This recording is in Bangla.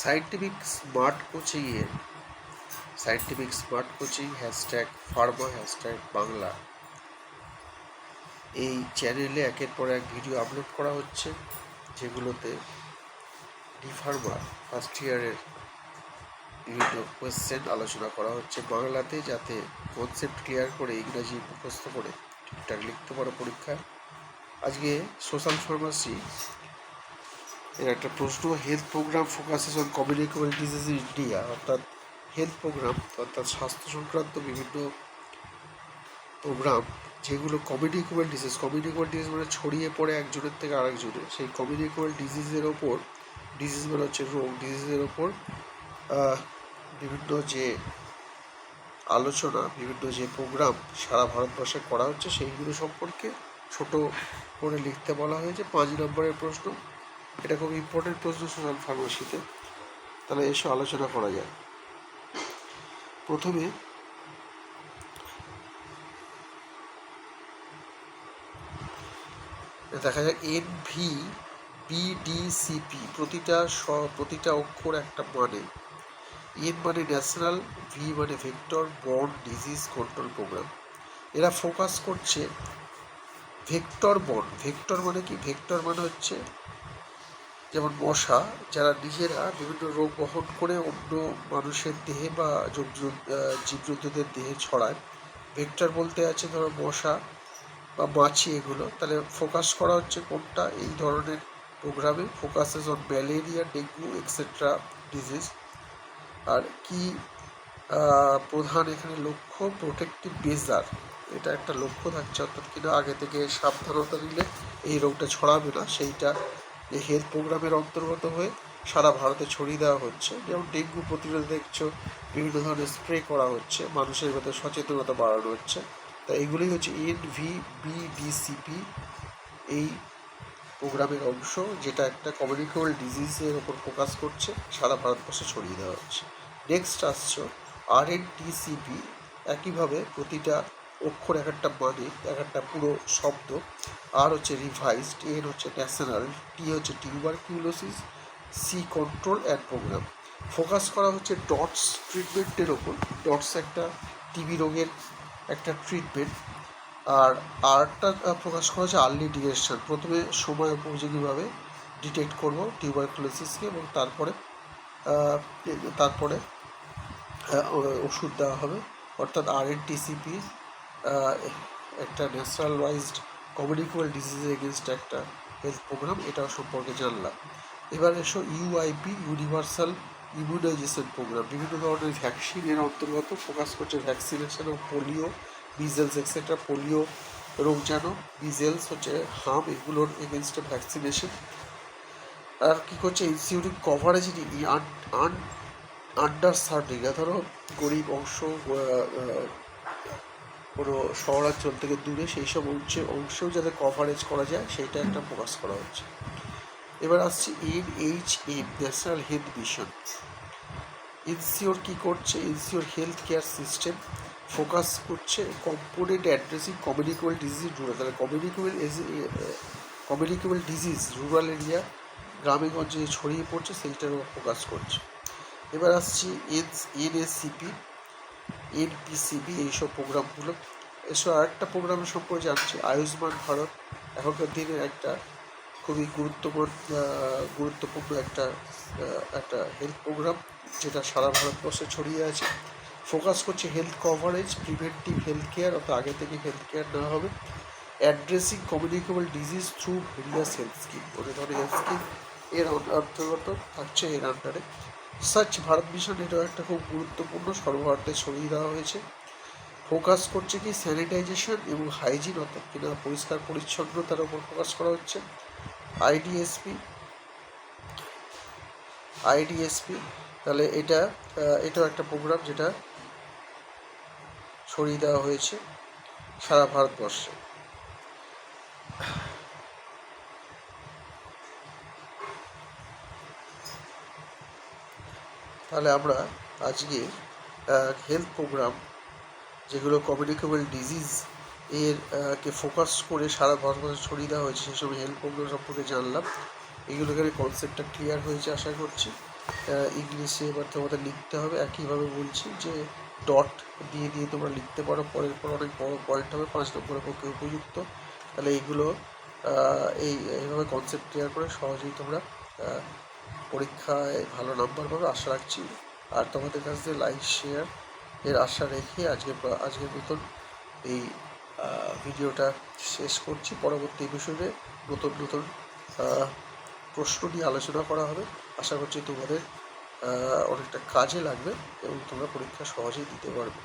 Scientific smart coaching hashtag Pharma hashtag Bangla এই চ্যানেলে একের পর এক ভিডিও আপলোড করা হচ্ছে, যেগুলোতে ডি ফার্মা ফার্স্ট ইয়ারের বিভিন্ন কোয়েশ্চেন আলোচনা করা হচ্ছে বাংলাতে, যাতে কনসেপ্ট ক্লিয়ার করে ইংরাজি মুখস্থ করে ঠিকঠাক লিখতে পারো পরীক্ষায়। আজকে সোশ্যাল ফার্মাসি এর একটা প্রশ্ন, health programme focuses on communicable disease in India, অর্থাৎ হেলথ প্রোগ্রাম অর্থাৎ স্বাস্থ্য সংক্রান্ত বিভিন্ন প্রোগ্রাম যেগুলো কমিউনিকেবল ডিজিজ মানে ছড়িয়ে পড়ে একজনের থেকে আরেকজনের, সেই কমিউনিকেবল ডিজিজের ওপর, ডিজিজ মানে হচ্ছে রোগ, ডিজিজের ওপর বিভিন্ন যে আলোচনা, বিভিন্ন যে প্রোগ্রাম সারা ভারতবর্ষে করা হচ্ছে সেইগুলো সম্পর্কে ছোট করে লিখতে বলা হয়েছে। 5 নম্বরের প্রশ্ন, এটা খুব ইম্পর্টেন্ট প্রশ্ন সোশ্যাল ফার্মাসিতে। তাহলে এসব আলোচনা করা যায়। প্রথমে দেখা যায় NVBDCP, প্রতিটা অক্ষর একটা মানে। এন মানে ন্যাশনাল, ভি মানে vector borne disease control programme. এরা ফোকাস করছে ভেক্টর বর্ন। ভেক্টর মানে কি? ভেক্টর মানে হচ্ছে যেমন মশা, যারা নিজেরা বিভিন্ন রোগ বহন করে অন্য মানুষের দেহে বা জীবজন্তুদের দেহে ছড়ায়। ভেক্টর বলতে আছে ধরো মশা বা মাছি, এগুলো। তাহলে ফোকাস করা হচ্ছে কোনটা? এই ধরনের প্রোগ্রামে focuses on malaria, dengue etcetera disease. আর কি প্রধান এখানে লক্ষ্য? প্রোটেক্টিভ মেজার, এটা একটা লক্ষ্য থাকছে, অর্থাৎ কিনা আগে থেকে সাবধানতা নিলে এই রোগটা ছড়াবে না, সেইটা এই হেলথ প্রোগ্রামের অন্তর্গত হয়ে সারা ভারতে ছড়িয়ে দেওয়া হচ্ছে। যেমন ডেঙ্গু প্রতিরোধে দেখছো বিভিন্ন ধরনের স্প্রে করা হচ্ছে, মানুষের ভেতরে সচেতনতা বাড়ানো হচ্ছে। তা এগুলোই হচ্ছে NVBDCP এই প্রোগ্রামের অংশ, যেটা একটা কমিউনিকেবল ডিজিজের ওপর ফোকাস করছে, সারা ভারতবর্ষে ছড়িয়ে দেওয়া হচ্ছে। নেক্সট আসছে RNTCP, একইভাবে প্রতিটা অক্ষর এক একটা মানে, এক একটা পুরো শব্দ। আর হচ্ছে রিভাইজড, এন হচ্ছে ন্যাশনাল, টি হচ্ছে tuberculosis, C control and programme. Focus করা হচ্ছে ডটস ট্রিটমেন্টের ওপর। ডটস একটা টিবি রোগের একটা ট্রিটমেন্ট। আর আরটা প্রকাশ করা হচ্ছে আর্লি ডিটেকশন, প্রথমে সময় উপযোগীভাবে ডিটেক্ট করব টিউবারকুলোসিসকে, এবং তারপরে ওষুধ দেওয়া হবে। অর্থাৎ RNTCP একটা ন্যাশনাল ওয়াইজড কমিউনিকেবল ডিজিজের এগেনস্ট একটা হেলথ প্রোগ্রাম, এটা সম্পর্কে জানলাম। এবার এসো UIP, ইউনিভার্সাল ইমিউনাইজেশন প্রোগ্রাম। বিভিন্ন ধরনের ভ্যাকসিনের অন্তর্গত, ফোকাস করছে ভ্যাকসিনেশন ও পোলিও, মিজেলস এক্সেট্রা। পোলিও রোগ যেন, মিজেলস হচ্ছে হাম, এগুলোর এগেনস্টে ভ্যাকসিনেশন। আর কী করছে? ইনসিউরিং কভারেজ আন্ডার সার্ভিং, ধরো গরিব অংশ, কোনো শহরাঞ্চল থেকে দূরে, সেই সব অংশেও যাতে কভারেজ করা যায় সেইটা একটা ফোকাস করা হচ্ছে। এবার আসছে NHM, national health mission. Ensure কী করছে? Ensure health care system, focus করছে component addressing communicable disease rural. তাহলে কমিউনিকেবল ডিজিজ রুরাল এরিয়া, গ্রামে গঞ্জে ছড়িয়ে পড়ছে, সেইটার উপর ফোকাস করছে। এবার আসছি NSCP, NPCB, এইসব প্রোগ্রামগুলো। এসব আরেকটা প্রোগ্রামের সম্পর্কে জানছি, আয়ুষ্মান ভারত। এখনকার দিনে একটা খুবই গুরুত্বপূর্ণ একটা হেলথ প্রোগ্রাম, যেটা সারা ভারতবর্ষে ছড়িয়ে আছে। ফোকাস করছে health coverage, preventive health care, অর্থাৎ আগে থেকে হেলথ কেয়ার নেওয়া হবে। Addressing communicable disease through various health scheme, অনেক ধরনের হেলথ স্কিম এর অন্তর্গত থাকছে এর আন্ডারে। স্বচ্ছ ভারত মিশন, এটাও একটা খুব গুরুত্বপূর্ণ, সর্বভারতে ছড়িয়ে দেওয়া হয়েছে। ফোকাস করছে কি স্যানিটাইজেশন এবং হাইজিন, অর্থাৎ কিনা পরিষ্কার পরিচ্ছন্নতার উপর ফোকাস করা হচ্ছে। আইডিএসপি, তাহলে এটাও একটা প্রোগ্রাম যেটা ছড়িয়ে দেওয়া হয়েছে সারা ভারতবর্ষে। তাহলে আমরা আজকে হেলথ প্রোগ্রাম যেগুলো কমিউনিকেবল ডিজিজ কে ফোকাস করে সারা ভারতবর্ষে ছড়িয়ে দেওয়া হয়েছে, সেসব হেলথ প্রোগ্রাম সম্পর্কে জানলাম। এইগুলোকে কনসেপ্টটা ক্লিয়ার হয়েছে আশা করছি। ইংলিশে এবার তোমাদের লিখতে হবে, একইভাবে বলছি যে ডট দিয়ে দিয়ে তোমরা লিখতে পারো, পরের পর অনেক বড় পয়েন্ট হবে, 5 নম্বরের পক্ষে উপযুক্ত। তাহলে এইগুলো এইভাবে কনসেপ্ট ক্লিয়ার করে সহজেই তোমরা পরীক্ষায় ভালো নাম্বার পাবে আশা রাখছি। আর তোমাদের কাছ থেকে লাইক শেয়ার এর আশা রেখে আজকের মতন এই ভিডিওটা শেষ করছি। পরবর্তী এপিসোডে নতুন নতুন প্রশ্ন নিয়ে আলোচনা করা হবে। আশা করছি তোমাদের অনেকটা কাজে লাগবে এবং তোমরা পরীক্ষা সহজেই দিতে পারবে।